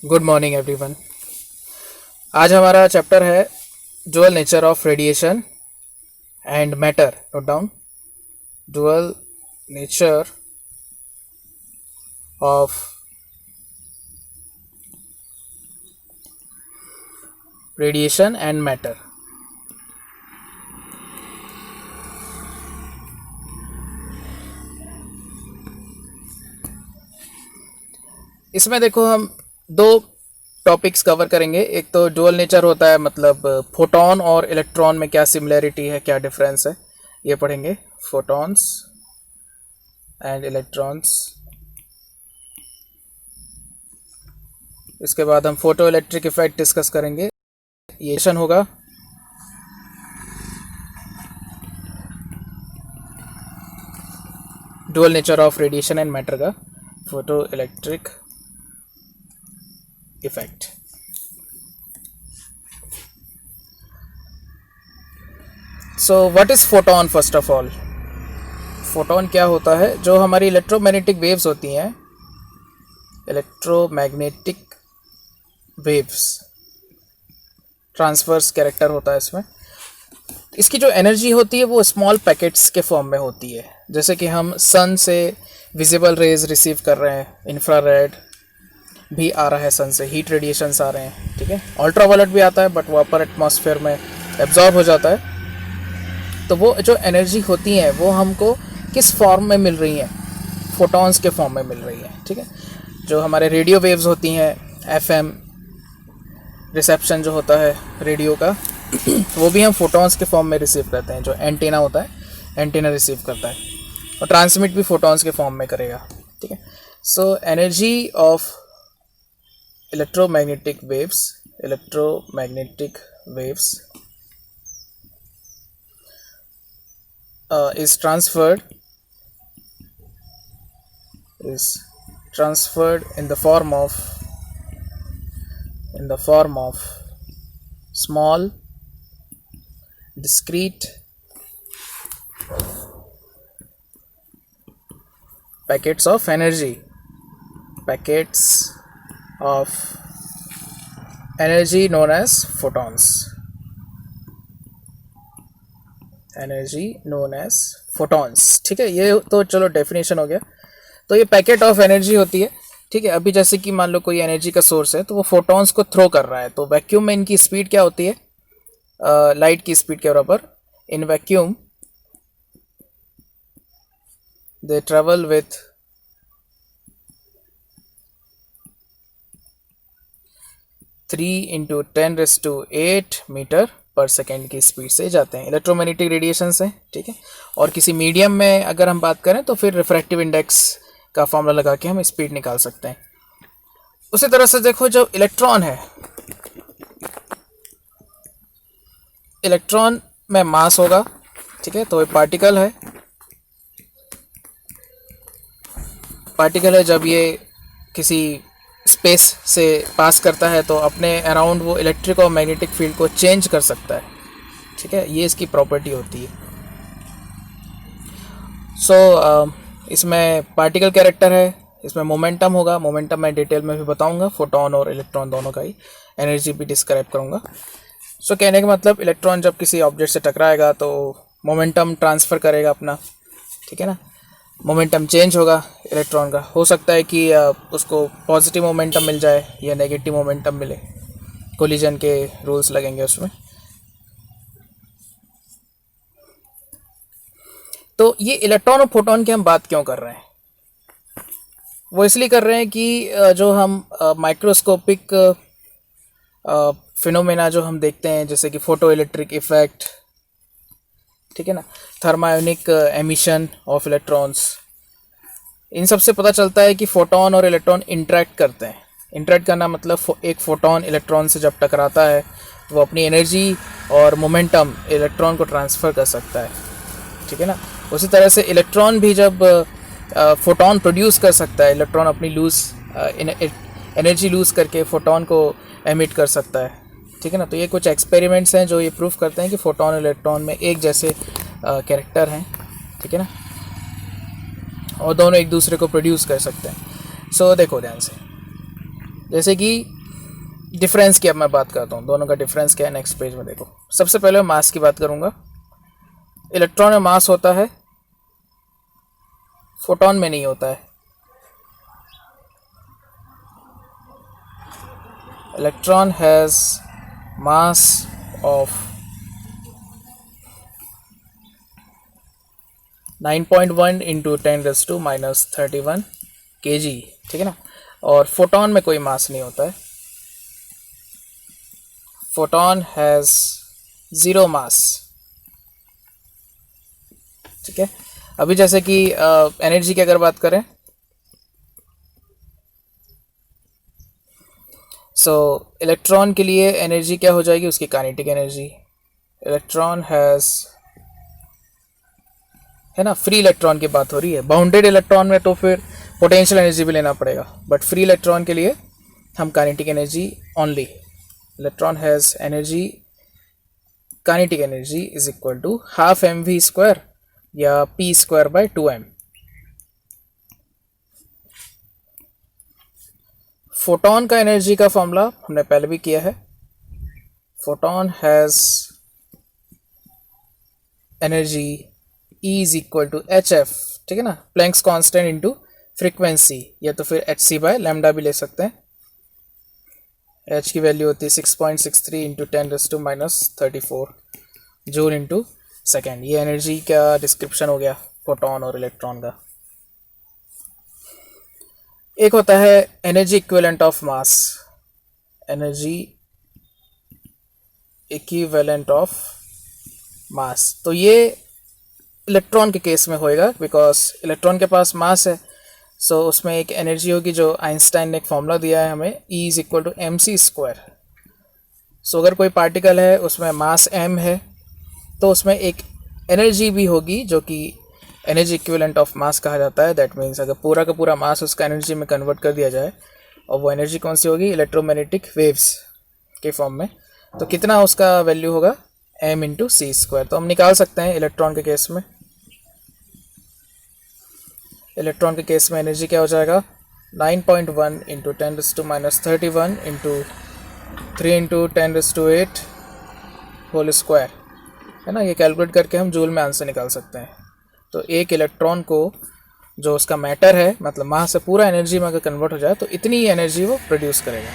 Good morning everyone. आज हमारा chapter है dual nature of radiation and matter. Note down, dual nature of radiation and matter. इसमें देखो हम दो टॉपिक्स कवर करेंगे। एक तो डुअल नेचर होता है, मतलब फोटोन और इलेक्ट्रॉन में क्या सिमिलैरिटी है, क्या डिफरेंस है, ये पढ़ेंगे। Photons and electrons. इसके बाद हम फोटो इलेक्ट्रिक इफेक्ट डिस्कस करेंगे। ये सेशन होगा dual nature of radiation and matter का, photo electric effect. So what is photon? First of all, photon क्या होता है? जो हमारी इलेक्ट्रोमैग्नेटिक वेव्स होती हैं, इलेक्ट्रोमैग्नेटिक वेव्स, ट्रांसवर्स कैरेक्टर होता है इसमें। इसकी जो एनर्जी होती है वो स्मॉल पैकेट्स के फॉर्म में होती है। जैसे कि हम सन से विजिबल रेज रिसीव कर रहे हैं, इंफ्रारेड भी आ रहा है सन से, हीट रेडिएशंस आ रहे हैं, ठीक है। अल्ट्रावायलेट भी आता है बट वो अपर एटमॉस्फेयर में एब्जॉर्ब हो जाता है। तो वो जो एनर्जी होती है वो हमको किस फॉर्म में मिल रही हैं? फोटॉन्स के फॉर्म में मिल रही हैं, ठीक है। जो हमारे रेडियो वेव्स होती हैं, एफएम रिसेप्शन जो होता है रेडियो का वो भी हम फोटॉन्स के फॉर्म में रिसीव करते हैं। जो एंटीना होता है, एंटीना रिसीव करता है और ट्रांसमिट भी फोटॉन्स के फॉर्म में करेगा, ठीक है। So energy of electromagnetic waves is transferred in the form of small discrete packets of energy known as photons। ठीक है। ये तो चलो डेफिनेशन हो गया। तो ये पैकेट ऑफ एनर्जी होती है, ठीक है। अभी जैसे कि मान लो कोई एनर्जी का सोर्स है तो वो फोटॉन्स को थ्रो कर रहा है। तो वैक्यूम में इनकी स्पीड क्या होती है? लाइट की स्पीड के बराबर। In vacuum they travel with 3 × 10⁸ metre per second की स्पीड से जाते हैं। इलेक्ट्रोमैग्नेटिक रेडिएशन से, ठीक है। और किसी मीडियम में अगर हम बात करें तो फिर रिफ्रैक्टिव इंडेक्स का फॉर्मूला लगा के हम स्पीड निकाल सकते हैं। उसी तरह से देखो, जो इलेक्ट्रॉन है, इलेक्ट्रॉन में मास होगा, ठीक है। तो ये पार्टिकल है। जब ये किसी स्पेस से पास करता है तो अपने अराउंड वो इलेक्ट्रिक और मैग्नेटिक फील्ड को चेंज कर सकता है, ठीक है। ये इसकी प्रॉपर्टी होती है। इसमें पार्टिकल कैरेक्टर है, इसमें मोमेंटम होगा। मोमेंटम मैं डिटेल में भी बताऊंगा, फोटोन और इलेक्ट्रॉन दोनों का ही एनर्जी भी डिस्क्राइब करूंगा। कहने का मतलब, इलेक्ट्रॉन जब किसी ऑब्जेक्ट से टकराएगा तो मोमेंटम ट्रांसफ़र करेगा अपना, ठीक है ना। मोमेंटम चेंज होगा इलेक्ट्रॉन का। हो सकता है कि उसको पॉजिटिव मोमेंटम मिल जाए या नेगेटिव मोमेंटम मिले, कोलिजन के रूल्स लगेंगे उसमें। तो ये इलेक्ट्रॉन और फोटोन की हम बात क्यों कर रहे हैं? वो इसलिए कर रहे हैं कि जो हम माइक्रोस्कोपिक फिनोमेना जो हम देखते हैं, जैसे कि फोटो इलेक्ट्रिक इफेक्ट, ठीक है ना, थर्मायोनिक एमिशन ऑफ इलेक्ट्रॉन्स, इन सब से पता चलता है कि फोटोन और इलेक्ट्रॉन इंटरेक्ट करते हैं। इंटरेक्ट करना मतलब एक फोटोन इलेक्ट्रॉन से जब टकराता है तो वो अपनी एनर्जी और मोमेंटम इलेक्ट्रॉन को ट्रांसफ़र कर सकता है, ठीक है ना। उसी तरह से इलेक्ट्रॉन भी जब फोटोन प्रोड्यूस कर सकता है, इलेक्ट्रॉन अपनी एनर्जी लूज़ करके फोटोन को एमिट कर सकता है, ठीक है ना। तो ये कुछ एक्सपेरिमेंट्स हैं जो ये प्रूफ करते हैं कि फोटोन और इलेक्ट्रॉन में एक जैसे कैरेक्टर हैं, ठीक है ना, और दोनों एक दूसरे को प्रोड्यूस कर सकते हैं। देखो ध्यान से, जैसे कि डिफरेंस की अब मैं बात करता हूँ, दोनों का डिफरेंस क्या है नेक्स्ट पेज में देखो। सबसे पहले मास की बात करूँगा। इलेक्ट्रॉन में मास होता है, फोटोन में नहीं होता है। Electron has mass of 9.1 into 10⁻³ kg, ठीक है ना। और फोटोन में कोई मास नहीं होता है। फोटोन हैज़ 0 मास, ठीक है। अभी जैसे कि एनर्जी की अगर बात करें, सो इलेक्ट्रॉन के लिए एनर्जी क्या हो जाएगी, उसकी काइनेटिक एनर्जी। इलेक्ट्रॉन हैज़, है ना, फ्री इलेक्ट्रॉन की बात हो रही है। बाउंडेड इलेक्ट्रॉन में तो फिर पोटेंशियल एनर्जी भी लेना पड़ेगा, बट फ्री इलेक्ट्रॉन के लिए हम kinetic energy only. Electron has energy, kinetic energy is equal to half mv² या p²/2m। फोटोन का एनर्जी का फॉर्मूला हमने पहले भी किया है। Photon has energy E is equal to hf, ठीक है ना, प्लैंक्स कांस्टेंट इनटू फ्रीक्वेंसी, या तो फिर hc/λ भी ले सकते हैं। h की वैल्यू होती है 6.63 इंटू 10⁻³ जूल इंटू सेकेंड। ये एनर्जी का डिस्क्रिप्शन हो गया फोटोन और इलेक्ट्रॉन का। एक होता है energy equivalent of mass, energy equivalent of mass. तो ये इलेक्ट्रॉन के केस में होएगा, बिकॉज इलेक्ट्रॉन के पास मास है, सो उसमें एक एनर्जी होगी जो आइंस्टाइन ने एक फॉर्मूला दिया है हमें, E is equal to mc²। So अगर कोई पार्टिकल है उसमें मास m है, तो उसमें एक एनर्जी भी होगी जो कि एनर्जी इक्विवेलेंट ऑफ मास कहा जाता है। दैट मीन्स अगर पूरा का पूरा मास उसका एनर्जी में कन्वर्ट कर दिया जाए, और वो एनर्जी कौन सी होगी, इलेक्ट्रोमैग्नेटिक वेव्स के फॉर्म में, तो कितना उसका वैल्यू होगा, m इंटू c²। तो हम निकाल सकते हैं इलेक्ट्रॉन के केस में। इलेक्ट्रॉन के केस में एनर्जी क्या हो जाएगा, 9.1 into 10⁻³ into 3 into 10⁸ whole square, है ना। ये कैलकुलेट करके हम जूल में आंसर निकाल सकते हैं। तो एक इलेक्ट्रॉन को जो उसका मैटर है, मतलब मास से पूरा एनर्जी में अगर कन्वर्ट हो जाए तो इतनी एनर्जी वो प्रोड्यूस करेगा।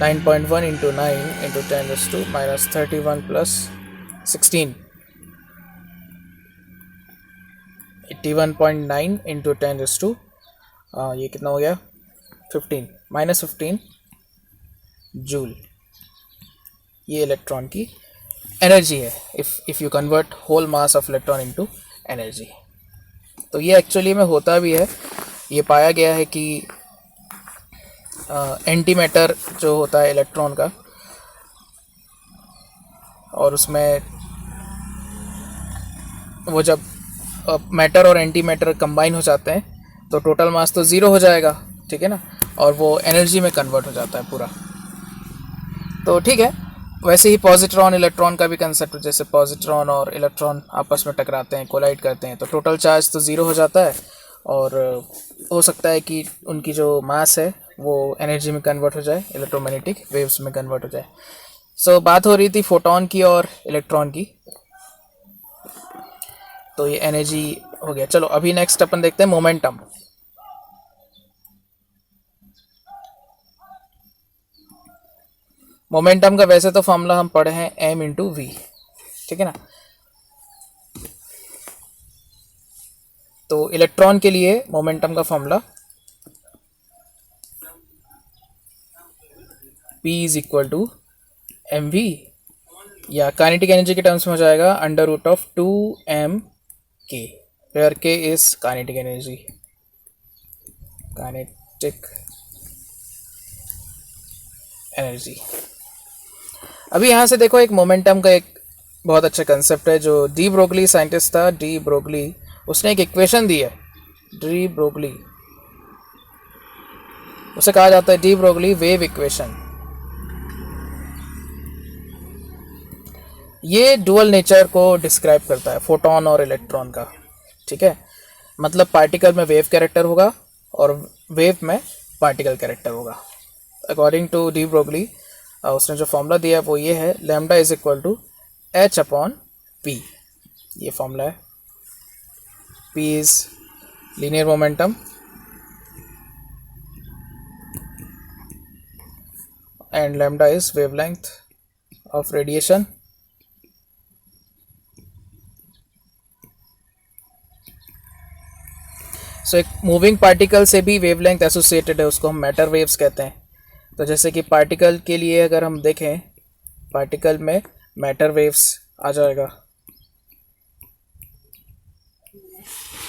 9.1 इंटू 9 इंटू 10⁻³ प्लस 16, 81.9 इंटू 10⁻, ये कितना हो गया, 15 जूल। ये इलेक्ट्रॉन की एनर्जी है if you convert whole mass of electron into energy. तो ये एक्चुअली में होता भी है। ये पाया गया है कि एंटी मैटर जो होता है इलेक्ट्रॉन का, और उसमें वो जब मैटर और एंटी मैटर कंबाइन हो जाते हैं तो टोटल मास तो ज़ीरो हो जाएगा, ठीक है ना, और वो एनर्जी में कन्वर्ट हो जाता है पूरा। तो ठीक है, वैसे ही पॉजिट्रॉन इलेक्ट्रॉन का भी कंसेप्ट, जैसे पॉजिट्रॉन और इलेक्ट्रॉन आपस में टकराते हैं, कोलाइड करते हैं, तो टोटल चार्ज तो ज़ीरो हो जाता है, और हो सकता है कि उनकी जो मास है वो एनर्जी में कन्वर्ट हो जाए, इलेक्ट्रोमैग्नेटिक वेव्स में कन्वर्ट हो जाए। सो बात हो रही थी फोटोन की और इलेक्ट्रॉन की, तो ये एनर्जी हो गया। चलो अभी नेक्स्ट अपन देखते हैं मोमेंटम। मोमेंटम का वैसे तो फॉर्मूला हम पढ़े हैं m इंटू वी, ठीक है ना। तो इलेक्ट्रॉन के लिए मोमेंटम का formula p is equal to M V, या काइनेटिक एनर्जी के टर्म्स में हो जाएगा √2m k, where k is kinetic energy, kinetic energy. अभी यहाँ से देखो, एक मोमेंटम का एक बहुत अच्छा कंसेप्ट है जो डी ब्रोगली साइंटिस्ट था, डी ब्रोगली, उसने एक इक्वेशन दी है, डी ब्रोगली, उसे कहा जाता है डी ब्रोगली वेव इक्वेशन। ये डुअल नेचर को डिस्क्राइब करता है फोटोन और इलेक्ट्रॉन का, ठीक है। मतलब पार्टिकल में वेव कैरेक्टर होगा और वेव में पार्टिकल कैरेक्टर होगा। अकॉर्डिंग टू डी ब्रोगली उसने जो फॉर्मूला दिया है वो ये है, lambda is equal to H upon p. ये फॉर्मूला है। P is linear momentum and lambda is wavelength of radiation. So एक मूविंग पार्टिकल से भी वेवलेंथ एसोसिएटेड है, उसको हम मैटर वेव्स कहते हैं। तो जैसे कि पार्टिकल के लिए अगर हम देखें, पार्टिकल में मैटर वेव्स आ जाएगा।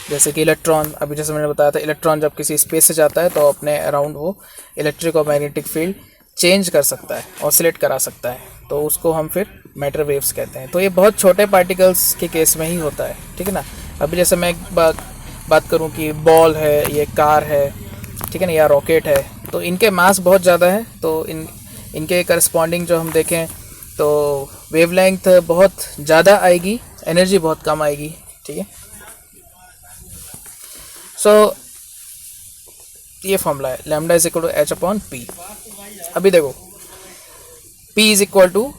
जैसे कि इलेक्ट्रॉन, अभी जैसे मैंने बताया था, इलेक्ट्रॉन जब किसी स्पेस से जाता है तो अपने अराउंड वो इलेक्ट्रिक और मैग्नेटिक फील्ड चेंज कर सकता है, ऑसिलेट करा सकता है, तो उसको हम फिर मैटर वेव्स कहते हैं। तो ये बहुत छोटे पार्टिकल्स के केस में ही होता है, ठीक है ना। अभी जैसे मैं एक बात करूं कि बॉल है, ये कार है, ठीक है ना, या रॉकेट है, तो इनके मास बहुत ज़्यादा है, तो इनके करस्पॉन्डिंग जो हम देखें तो वेवलेंथ बहुत ज़्यादा आएगी, एनर्जी बहुत कम आएगी, ठीक है। सो ये फॉर्मूला है, lambda is equal to H upon P. अभी देखो, P is equal to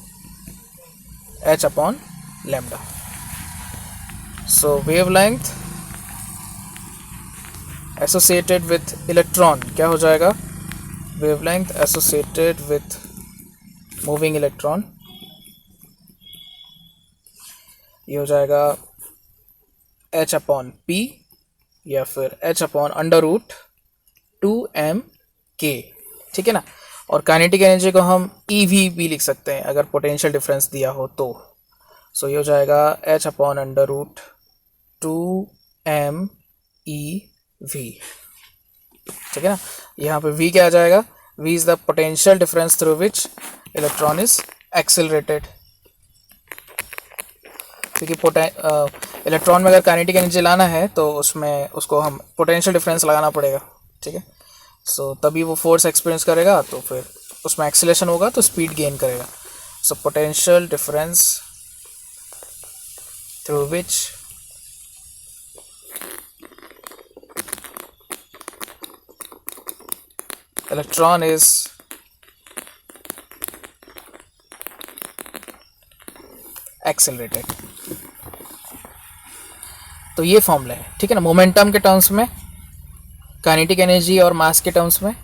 H upon lambda. So wavelength associated with electron क्या हो जाएगा, wavelength associated with moving electron, ये हो जाएगा h अपॉन पी या फिर h upon under root 2m k, ठीक है ना। और काइनेटिक एनर्जी को हम EV भी लिख सकते हैं अगर पोटेंशियल डिफरेंस दिया हो तो। सो ये हो जाएगा h upon under root 2m EV, ठीक है ना। यहाँ पे V क्या आ जाएगा, V is the potential difference through which electron is accelerated, क्योंकि इलेक्ट्रॉन में अगर काइनेटिक एनर्जी लाना है तो उसमें उसको हम पोटेंशियल डिफरेंस लगाना पड़ेगा, ठीक है। सो तभी वो फोर्स एक्सपीरियंस करेगा, तो फिर उसमें एक्सेलेरेशन होगा तो स्पीड गेन करेगा। So potential difference through which electron is accelerated. तो ये फॉर्मूला है, ठीक है ना, मोमेंटम के टर्म्स में, काइनेटिक एनर्जी और मास के टर्म्स में,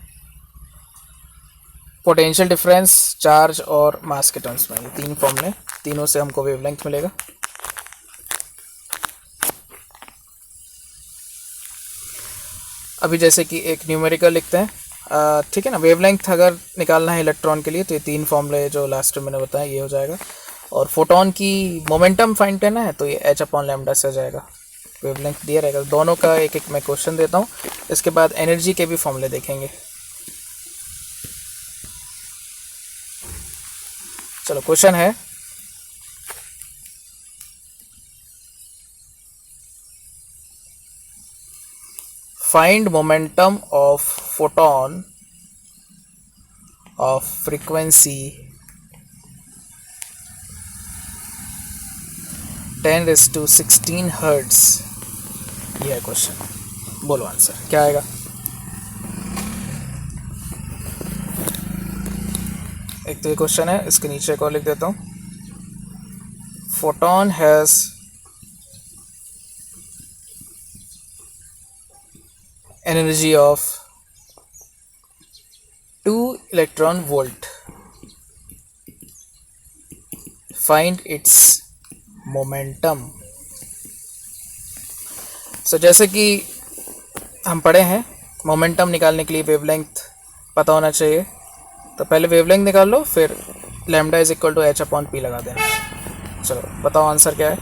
पोटेंशियल डिफरेंस, चार्ज और मास के टर्म्स में। ये तीन फॉर्मूले, तीनों से हमको वेवलेंथ मिलेगा। अभी जैसे कि एक न्यूमेरिकल लिखते हैं, ठीक है ना। वेवलेंथ अगर निकालना है इलेक्ट्रॉन के लिए तो ये तीन फॉर्मूले जो लास्ट में मैंने बताया ये हो जाएगा। और फोटोन की मोमेंटम फाइंड करना है तो ये h अपॉन लैम्डा से हो जाएगा। वेवलेंथ दिया रहेगा, दोनों का एक एक मैं क्वेश्चन देता हूँ, इसके बाद एनर्जी के भी फॉर्मूले देखेंगे। चलो क्वेश्चन है, find momentum of photon of frequency 10⁻16 hertz. ये है क्वेश्चन, बोलो आंसर क्या आएगा। एक तो ये क्वेश्चन है, इसके नीचे को लिख देता हूँ, photon has energy of 2 electron volt, find its momentum. So जैसे कि हम पढ़े हैं, मोमेंटम निकालने के लिए वेवलेंथ पता होना चाहिए, तो पहले वेवलेंथ निकाल लो, फिर lambda is equal to h upon P लगा देना। चलो बताओ आंसर क्या है।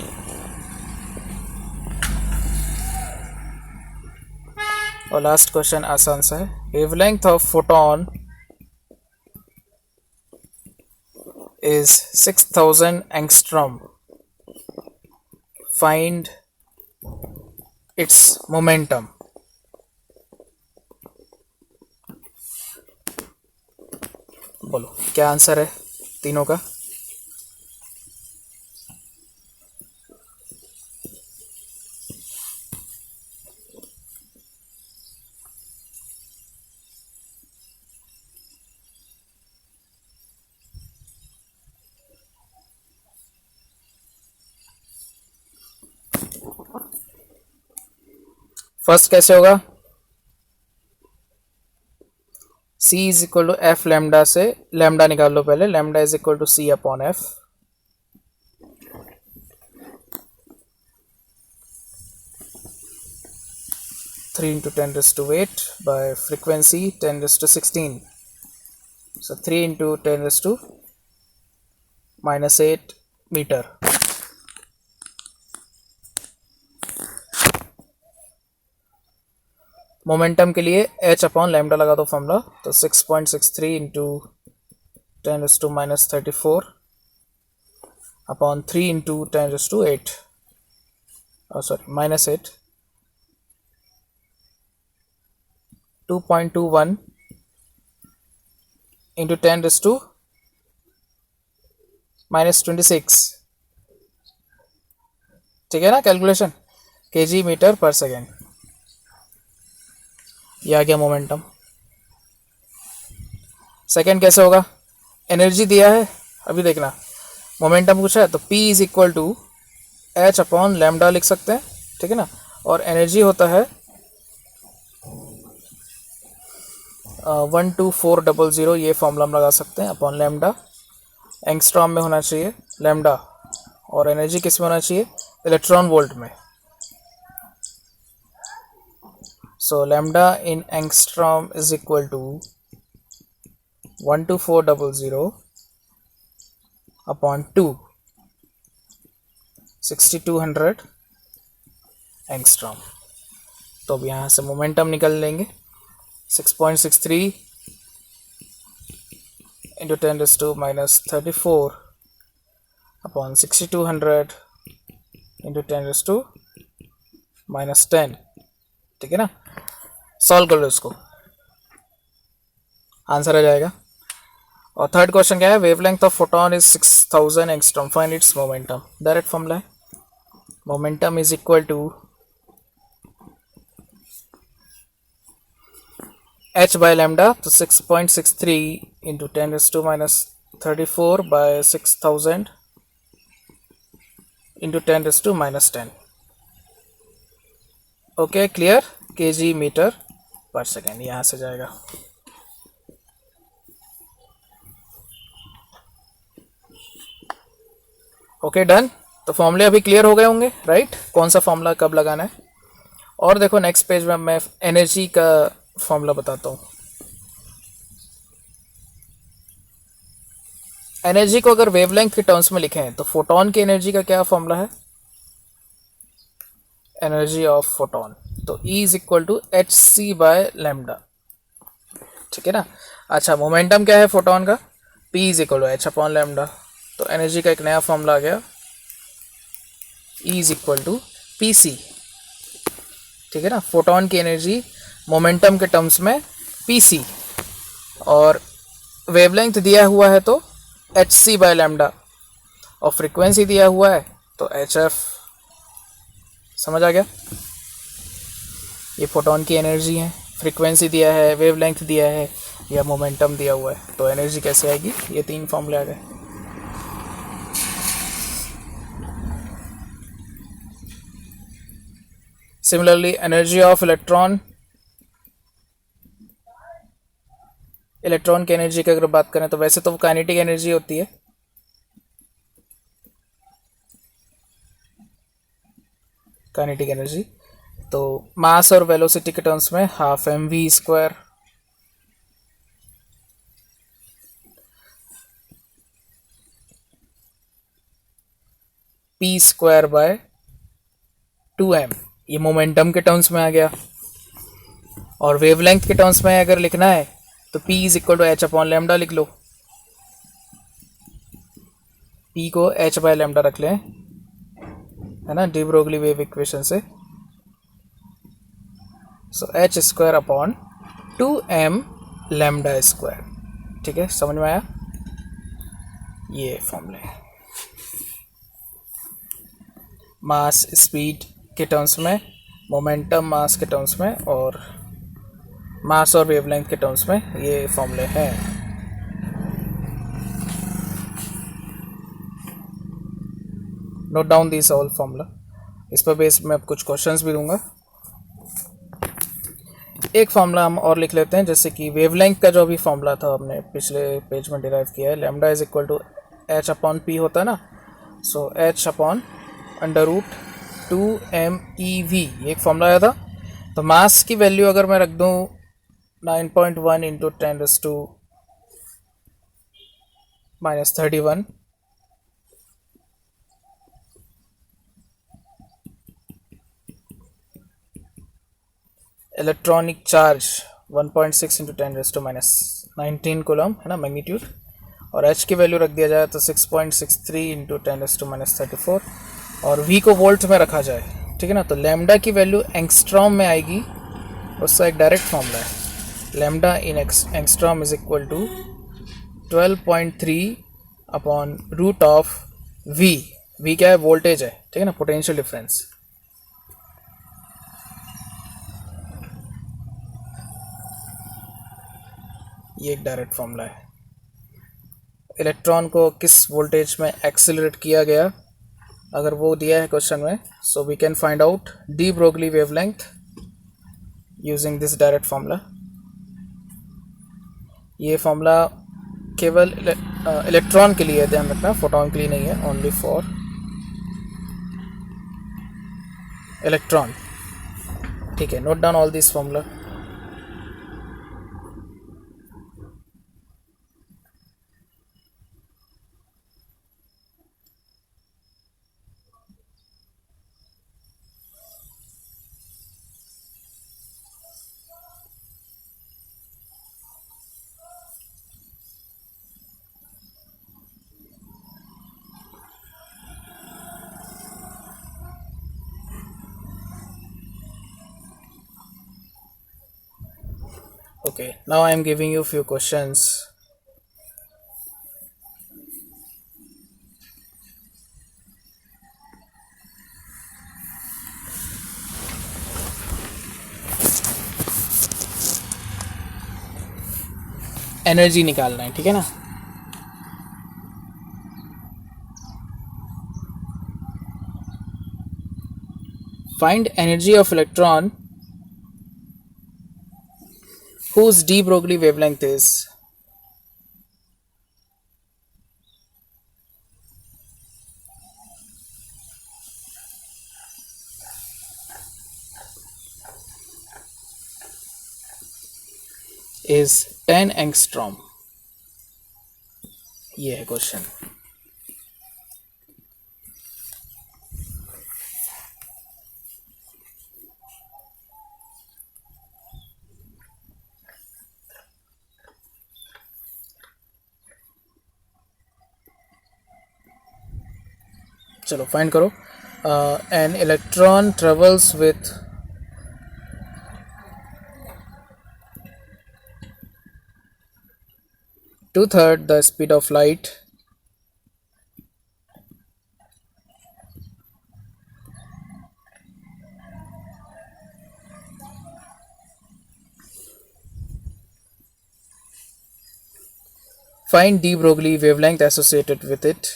और लास्ट क्वेश्चन आसान सा है, wavelength of photon is 6000 angstrom, find its momentum। बोलो क्या आंसर है तीनों का। फर्स्ट कैसे होगा, C is equal to F lambda से लैम्डा निकाल लो पहले, lambda is equal to C upon F. Three into 10⁸ by frequency 10⁻16, so 3 into 10⁻⁻8 metre. Momentum के लिए h अपॉन लैम्डा लगा दो फॉर्मूला, तो 6.63 इंटू 10⁻34 अपॉन 3 इंटू 10⁸8 -8, 2.21 इंटू 10⁻26, ठीक है ना calculation, kg metre per second. ये आ गया मोमेंटम। सेकेंड कैसे होगा, एनर्जी दिया है, अभी देखना मोमेंटम पूछा है तो P is equal to H upon lambda लिख सकते हैं, ठीक है ना, और एनर्जी होता है 12400, ये फॉर्मूला हम लगा सकते हैं, अपॉन लैम्डा, एंगस्ट्रॉम में होना चाहिए लैम्डा, और एनर्जी किस में होना चाहिए, इलेक्ट्रॉन वोल्ट में। So lambda in angstrom is equal to 12400 upon 2, 6200 angstrom. तो अब यहाँ से मोमेंटम निकल लेंगे, 6.63 इंटू 10⁻⁻34 अपॉन 6200 इंटू 10⁻⁻10, ठीक है ना। सॉल्व कर लो इसको, आंसर आ जाएगा। और थर्ड क्वेश्चन क्या है, wavelength of photon is 6000 angstrom, find its momentum. Direct formula है, momentum is equal to h by lambda, तो 6.63 into 10⁻⁻34 by 6000 into 10⁻⁻10। Okay clear, kg metre per second यहाँ से जाएगा। Okay done. तो फॉर्मूले अभी क्लियर हो गए होंगे, राइट, कौन सा फॉर्मूला कब लगाना है। और देखो नेक्स्ट पेज में मैं एनर्जी का फॉर्मूला बताता हूँ। एनर्जी को अगर वेवलेंथ के टर्म्स में लिखें तो फोटोन की एनर्जी का क्या फॉर्मूला है, एनर्जी ऑफ फोटोन, तो E is equal to H C by lambda, ठीक है ना। अच्छा मोमेंटम क्या है फोटोन का, P is equal to H upon lambda, तो एनर्जी का एक नया फॉर्मूला आ गया, E is equal to P C, ठीक है ना। फोटोन की एनर्जी मोमेंटम के टर्म्स में Pc, और वेवलेंथ दिया हुआ है तो एच सी बाय लैम्डा, और फ्रीक्वेंसी दिया हुआ है तो HF। समझ आ गया, ये फोटोन की एनर्जी है, फ्रीक्वेंसी दिया है, वेवलेंथ दिया है, या मोमेंटम दिया हुआ है, तो एनर्जी कैसे आएगी, ये तीन फॉर्मूले आ गए। Similarly energy of electron, electron की एनर्जी की अगर बात करें तो वैसे तो वो काइनेटिक एनर्जी होती है, काइनेटिक एनर्जी, तो मास और वेलोसिटी के टर्म्स में half mv², p² bye 2m, ये मोमेंटम के टर्म्स में आ गया। और वेवलेंथ के टर्म्स में अगर लिखना है तो P is equal to H upon lambda लिख लो, P को h बाय लैम्डा रख लें, है ना, डी ब्रोगली वेव इक्वेशन से। सो h² अपॉन 2m λ², ठीक है, समझ में आया, ये फॉर्मूले मास स्पीड के टर्म्स में, मोमेंटम मास के टर्म्स में, और मास और वेवलेंथ के टर्म्स में ये फॉर्मूले हैं। Note down this all formula, इस पर बेस मैं कुछ क्वेश्चंस भी दूंगा। एक फॉर्मूला हम और लिख लेते हैं, जैसे कि वेवलेंथ का जो भी फॉर्मूला था हमने पिछले पेज में डिराइव किया है, lambda is equal to H upon P होता है ना, so H upon under root 2 MEV, ये एक फॉर्मूला आया था। तो मास की वैल्यू अगर मैं रख दूँ 9.1 into 10⁻⁻31, electronic charge 1.6 into 10⁻⁻19 coulomb है ना मैग्नीट्यूड, और एच की वैल्यू रख दिया जाए तो 6.63 इंटू 10⁻34, और वी को वोल्ट में रखा जाए, ठीक है ना। तो लैम्डा की वैल्यू एंगस्ट्रॉम में आएगी, उसका एक डायरेक्ट फॉर्मूला है, lambda in angstrom is equal to 12.3 upon root of V. V क्या है, वोल्टेज है, ठीक है ना, पोटेंशियल डिफरेंस। ये एक डायरेक्ट फॉर्मूला है। इलेक्ट्रॉन को किस वोल्टेज में एक्सेलरेट किया गया, अगर वो दिया है क्वेश्चन में, so we can find out de Broglie wavelength using this direct formula. ये फॉर्मूला केवल इलेक्ट्रॉन के लिए, ध्यान रखना, फोटॉन के लिए नहीं है, ओनली फॉर इलेक्ट्रॉन, ठीक है। Note down all this formula. Okay, now I am giving you few questions. Energy निकालना है, ठीक है ना। Find energy of electron whose de Broglie wavelength is 10 angstrom। ये है क्वेश्चन। चलो फाइंड करो। An electron travels with two-thirds the speed of light find de Broglie wavelength associated with it।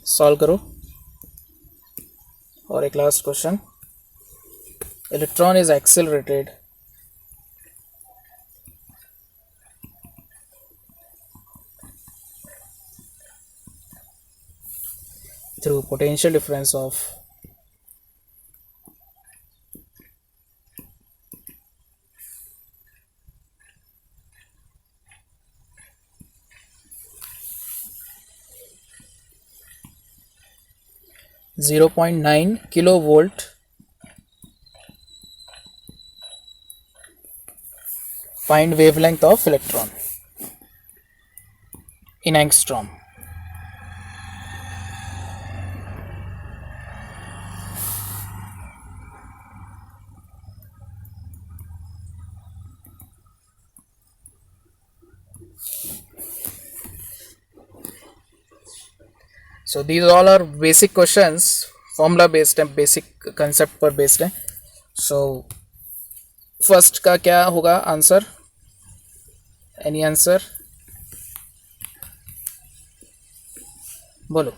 Solve करो। और एक last question, electron is accelerated through potential difference of (0.9 kilovolt find wavelength of electron in angstrom। So these all are basic questions, formula based and basic concept पर based है। So first का क्या होगा answer? Any answer? बोलो।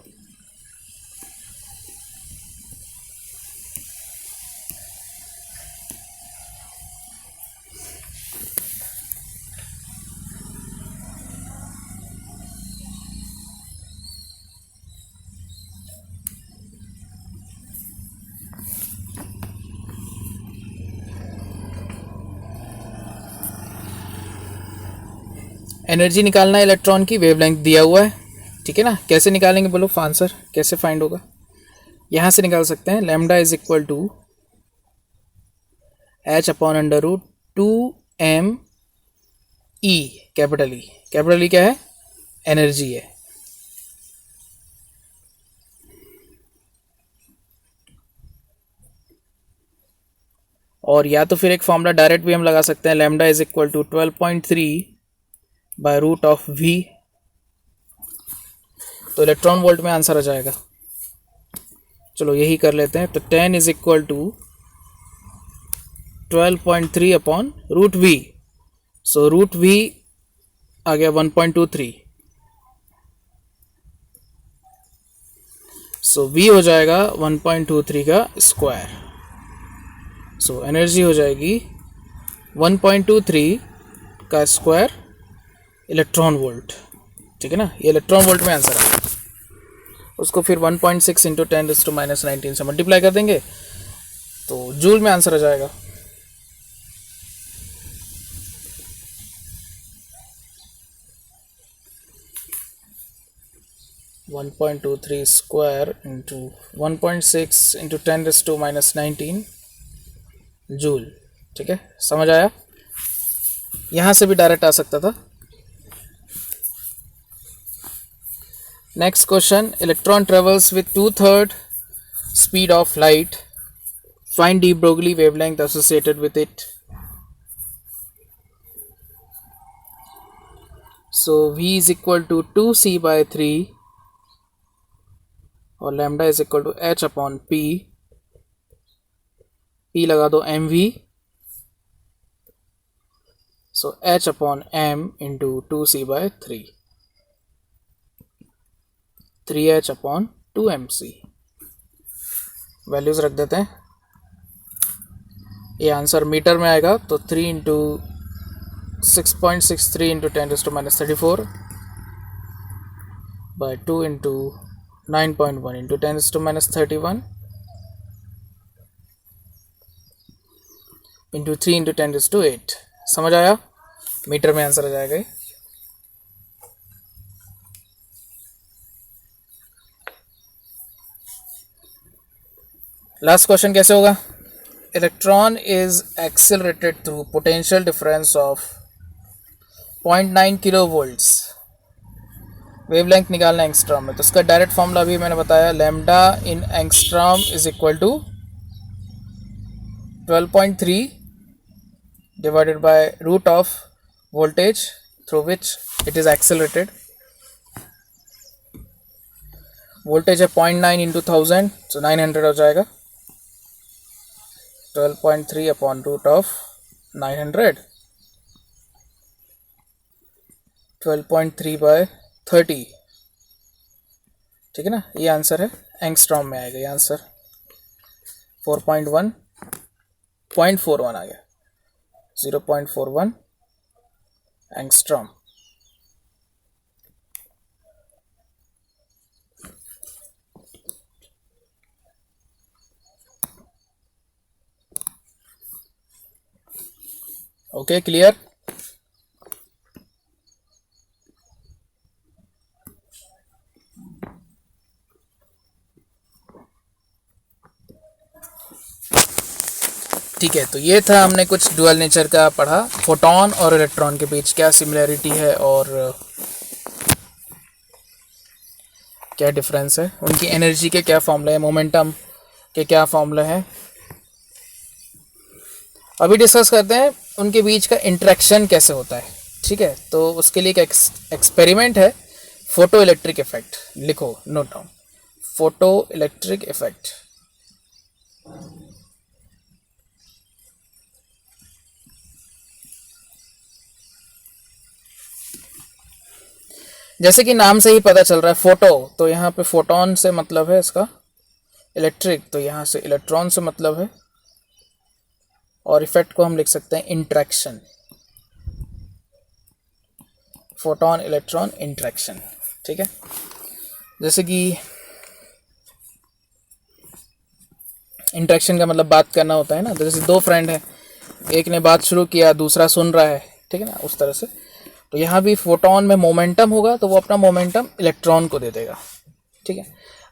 Energy निकालना है electron की, wavelength दिया हुआ है, ठीक है ना। कैसे निकालेंगे बोलो आंसर, कैसे फाइंड होगा? यहाँ से निकाल सकते हैं, lambda is equal to H upon under root 2m E, capital E. Capital E क्या है? एनर्जी है। और या तो फिर एक फॉर्मूला डायरेक्ट भी हम लगा सकते हैं, lambda is equal to 12.3 by root of v, तो इलेक्ट्रॉन वोल्ट में आंसर आ जाएगा। चलो यही कर लेते हैं। तो 10 is equal to 12.3 upon root v, so root v आ गया 1.23, सो v हो जाएगा 1.23 का स्क्वायर। सो एनर्जी हो जाएगी 1.23 का स्क्वायर इलेक्ट्रॉन वोल्ट, ठीक है ना। ये इलेक्ट्रॉन वोल्ट में आंसर है। उसको फिर 1.6 इंटू 10⁻⁹ से मल्टीप्लाई कर देंगे तो जूल में आंसर आ जाएगा। One 1.23 square into 1.6 into 10⁻⁹ joule, ठीक है। समझ आया? यहां से भी डायरेक्ट आ सकता था। Next question, electron travels with 2/3 speed of light, find de Broglie wavelength associated with इट। So v is equal to 2c/3 और lambda is equal to h upon p, p लगा दो mv, so h upon m into 2c/3, 3h upon 2mc। Values रख देते हैं। ये answer metre में आएगा तो 3 into 6.63 into 10⁻34 by 2 into 9.1 into 10⁻31 into 3 into 10⁸ समझ आया? मीटर में आंसर आ जाएगा। लास्ट क्वेश्चन कैसे होगा? Electron is accelerated through potential difference of 0.9 kilo volts, wavelength निकालना एंगस्ट्रॉम में। तो उसका डायरेक्ट फॉर्मूला भी मैंने बताया, lambda in angstrom is equal to 12.3 divided by root of voltage through which it is accelerated. Voltage है 0.9 इंटू 1000, तो 900 हो जाएगा। 12.3 अपॉन रूट ऑफ 900, 12.3 बाय 30, ठीक है ना। ये आंसर है, एंगस्ट्रॉम में आएगा ये आंसर। 0.41 आ गया, 0.41 एंगस्ट्रॉम। Okay, clear? ठीक है, तो ये था, हमने कुछ डुअल नेचर का पढ़ा, फोटोन और इलेक्ट्रॉन के बीच क्या सिमिलैरिटी है और क्या डिफरेंस है, उनकी एनर्जी के क्या फॉर्मूला है, मोमेंटम के क्या फॉर्मूला है। अभी डिस्कस करते हैं उनके बीच का इंटरेक्शन कैसे होता है, ठीक है। तो उसके लिए एक एक्सपेरिमेंट है, फोटो इलेक्ट्रिक इफेक्ट। लिखो, note down, photo electric effect. जैसे कि नाम से ही पता चल रहा है फोटो, तो यहाँ पे फोटोन से मतलब है इसका इलेक्ट्रिक, तो यहाँ से इलेक्ट्रॉन से मतलब है, और इफेक्ट को हम लिख सकते हैं इंट्रैक्शन, फोटोन इलेक्ट्रॉन इंट्रैक्शन। ठीक है, जैसे कि इंट्रैक्शन का मतलब बात करना होता है ना, तो जैसे दो फ्रेंड हैं, एक ने बात शुरू किया, दूसरा सुन रहा है, ठीक है ना, उस तरह से। तो यहाँ भी फोटोन में मोमेंटम होगा, तो वो अपना मोमेंटम इलेक्ट्रॉन को दे देगा। ठीक है,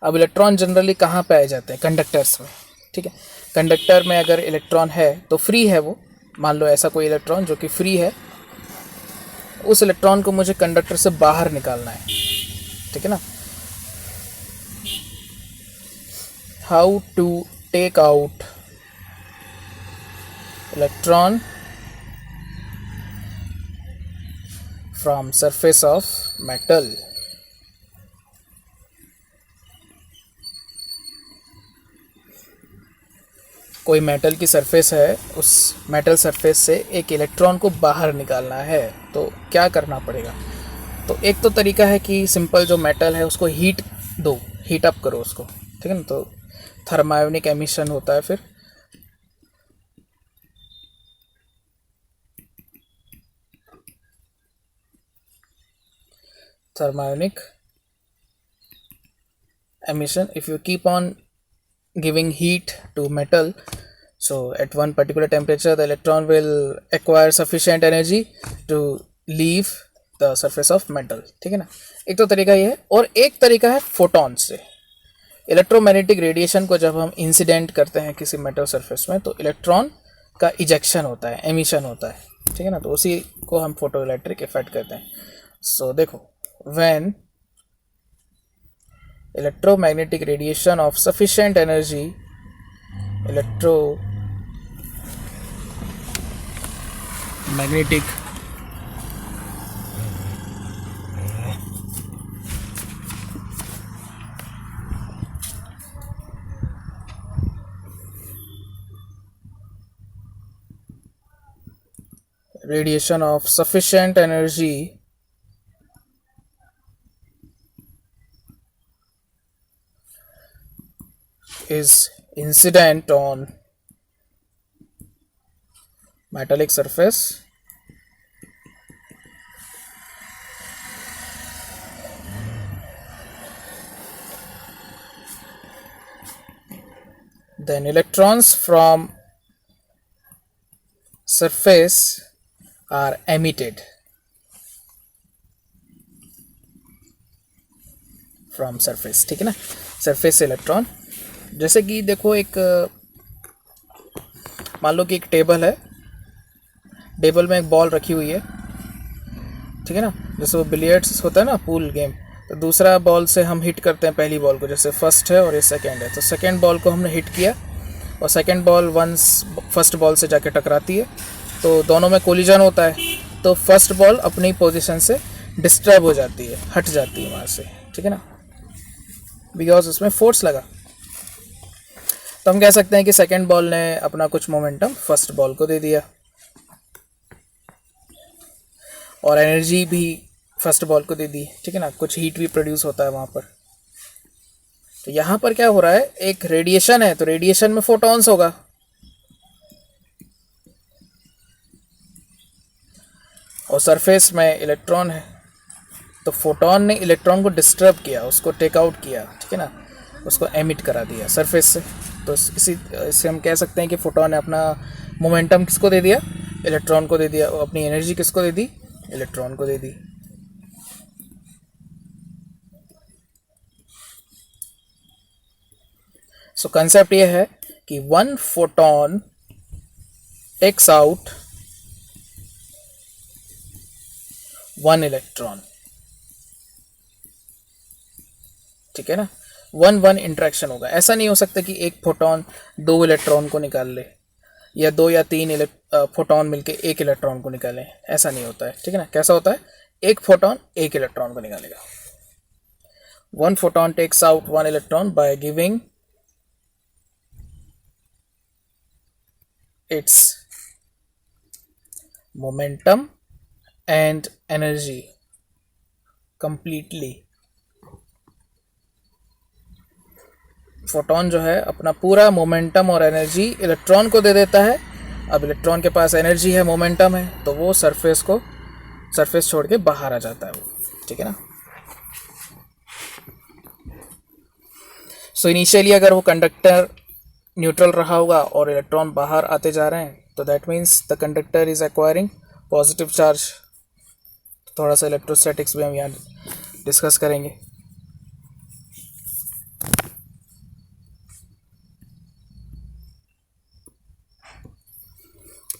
अब इलेक्ट्रॉन जनरली कहाँ पाए जाते हैं? कंडक्टर्स में। ठीक है, कंडक्टर में अगर इलेक्ट्रॉन है तो फ्री है वो, मान लो ऐसा कोई इलेक्ट्रॉन जो कि फ्री है, उस इलेक्ट्रॉन को मुझे कंडक्टर से बाहर निकालना है। ठीक है ना, how to take out electron from surface of metal. कोई मेटल की सरफेस है, उस मेटल सरफेस से एक इलेक्ट्रॉन को बाहर निकालना है, तो क्या करना पड़ेगा? तो एक तो तरीका है कि सिंपल जो मेटल है उसको हीट दो, हीट अप करो उसको। ठीक है ना, तो थर्मायोनिक एमिशन होता है, फिर thermionic emission. If you keep on giving heat to metal, so at one particular temperature the electron will acquire sufficient energy to leave the surface of metal. ठीक है ना, एक तो तरीका ये है, और एक तरीका है फोटॉन से। इलेक्ट्रोमैग्नेटिक रेडिएशन को जब हम इंसिडेंट करते हैं किसी मेटल सरफेस में, तो इलेक्ट्रॉन का इजेक्शन होता है, एमिशन होता है। ठीक है ना, तो उसी को हम फोटो इलेक्ट्रिक इफेक्ट कहते हैं। सो देखो, when electromagnetic radiation of sufficient energy, electromagnetic radiation of sufficient energy is incident on metallic surface, then electrons from surface are emitted from surface। ठीक है ना, सरफेस से इलेक्ट्रॉन, जैसे कि देखो एक मान लो कि एक टेबल है, टेबल में एक बॉल रखी हुई है। ठीक है ना, जैसे वो बिलियर्ड्स होता है ना, पूल गेम, तो दूसरा बॉल से हम हिट करते हैं पहली बॉल को, जैसे फर्स्ट है और ये सेकंड है, तो सेकंड बॉल को हमने हिट किया और second ball once first ball से जाके टकराती है, तो दोनों में कोलिजन होता है, तो फर्स्ट बॉल अपनी पोजीशन से डिस्टर्ब हो जाती है, हट जाती है वहाँ से। ठीक है ना, बिकॉज उसमें फोर्स लगा। तो हम कह सकते हैं कि सेकंड बॉल ने अपना कुछ मोमेंटम फर्स्ट बॉल को दे दिया, और एनर्जी भी फर्स्ट बॉल को दे दी। ठीक है ना, कुछ हीट भी प्रोड्यूस होता है वहाँ पर। तो यहाँ पर क्या हो रहा है, एक रेडिएशन है, तो रेडिएशन में फोटॉन्स होगा, और सरफेस में इलेक्ट्रॉन है, तो फोटॉन ने इलेक्ट्रॉन को डिस्टर्ब किया, उसको टेक आउट किया। ठीक है ना, उसको एमिट करा दिया सरफेस से। तो इससे हम कह सकते हैं कि फोटॉन ने अपना मोमेंटम किसको दे दिया? इलेक्ट्रॉन को दे दिया। अपनी एनर्जी किसको दे दी? इलेक्ट्रॉन को दे दी। सो कंसेप्ट ये है कि one photon takes out one electron. ठीक है ना, वन वन इंट्रैक्शन होगा। ऐसा नहीं हो सकता कि एक फोटॉन दो इलेक्ट्रॉन को निकाल ले, या दो या तीन फोटॉन मिलके एक इलेक्ट्रॉन को निकालें, ऐसा नहीं होता है। ठीक है ना, कैसा होता है? एक फोटॉन एक इलेक्ट्रॉन को निकालेगा। One photon takes out one electron by giving its momentum and energy completely. Photon जो है अपना पूरा मोमेंटम और एनर्जी इलेक्ट्रॉन को दे देता है। अब इलेक्ट्रॉन के पास एनर्जी है, मोमेंटम है, तो वो सरफेस छोड़ के बाहर आ जाता है वो, ठीक है ना। सो इनिशियली अगर वो कंडक्टर न्यूट्रल रहा होगा और इलेक्ट्रॉन बाहर आते जा रहे हैं, तो that means the conductor is acquiring positive charge. थोड़ा सा इलेक्ट्रोस्टैटिक्स भी हम यहाँ डिस्कस करेंगे।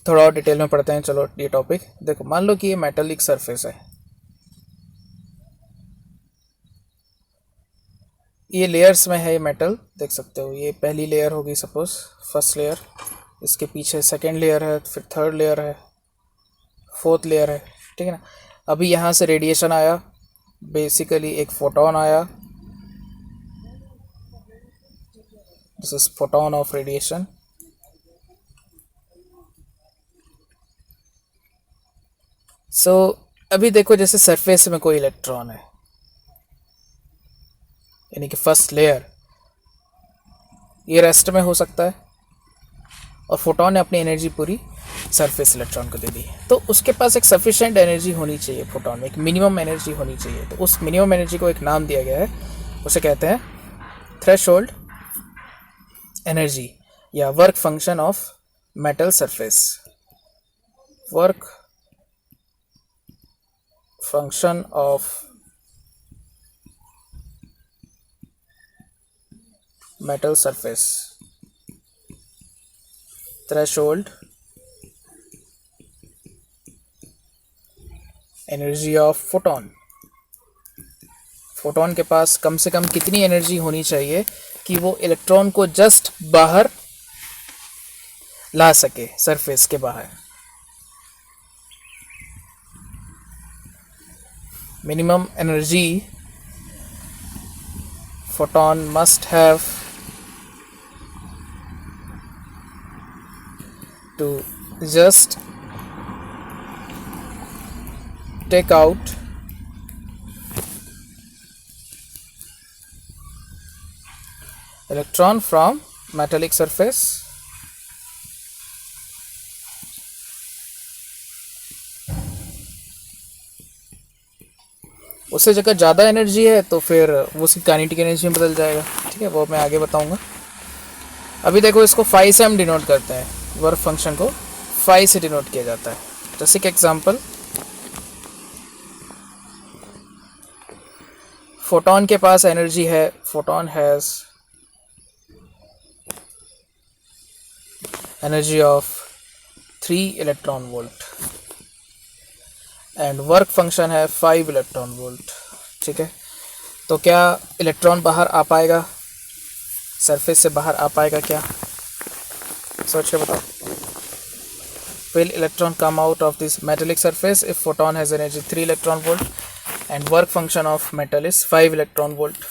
थोड़ा और डिटेल में पढ़ते हैं। चलो ये टॉपिक देखो, मान लो कि ये मेटालिक सरफेस है, ये लेयर्स में है, ये मेटल देख सकते हो। ये पहली लेयर होगी सपोज, फर्स्ट लेयर, इसके पीछे सेकेंड लेयर है, फिर थर्ड लेयर है, फोर्थ लेयर है, ठीक है ना। अभी यहाँ से रेडिएशन आया, बेसिकली एक फोटोन आया, this is photon of radiation. So अभी देखो जैसे सरफेस में कोई इलेक्ट्रॉन है, यानी कि फर्स्ट लेयर, ये रेस्ट में हो सकता है और फोटोन ने अपनी एनर्जी पूरी सरफेस इलेक्ट्रॉन को दे दी। तो उसके पास एक सफिशिएंट एनर्जी होनी चाहिए, फोटोन में एक मिनिमम एनर्जी होनी चाहिए। तो उस मिनिमम एनर्जी को एक नाम दिया गया है, उसे कहते हैं थ्रेशोल्ड एनर्जी या work function of metal surface. Work function of metal surface, threshold energy of photon। Photon के पास कम से कम कितनी एनर्जी होनी चाहिए कि वो इलेक्ट्रॉन को जस्ट बाहर ला सके, सरफेस के बाहर। Minimum energy photon must have to just take out electron from metallic surface उससे जगह ज़्यादा एनर्जी है तो फिर वो उसकी काइनेटिक एनर्जी में बदल जाएगा, ठीक है, वो मैं आगे बताऊंगा। अभी देखो इसको फाई से हम डिनोट करते हैं, वर्क फंक्शन को फाई से डिनोट किया जाता है। जैसे कि एग्जांपल, फोटोन के पास एनर्जी है, photon has energy of 3 electron volt and work function है 5 इलेक्ट्रॉन वोल्ट, ठीक है। तो क्या इलेक्ट्रॉन बाहर आ पाएगा, सरफेस से बाहर आ पाएगा क्या? सोच के बताओ। Will electron come out of this metallic surface if photon has energy 3 electron volt and work function of metal is 5 electron volt?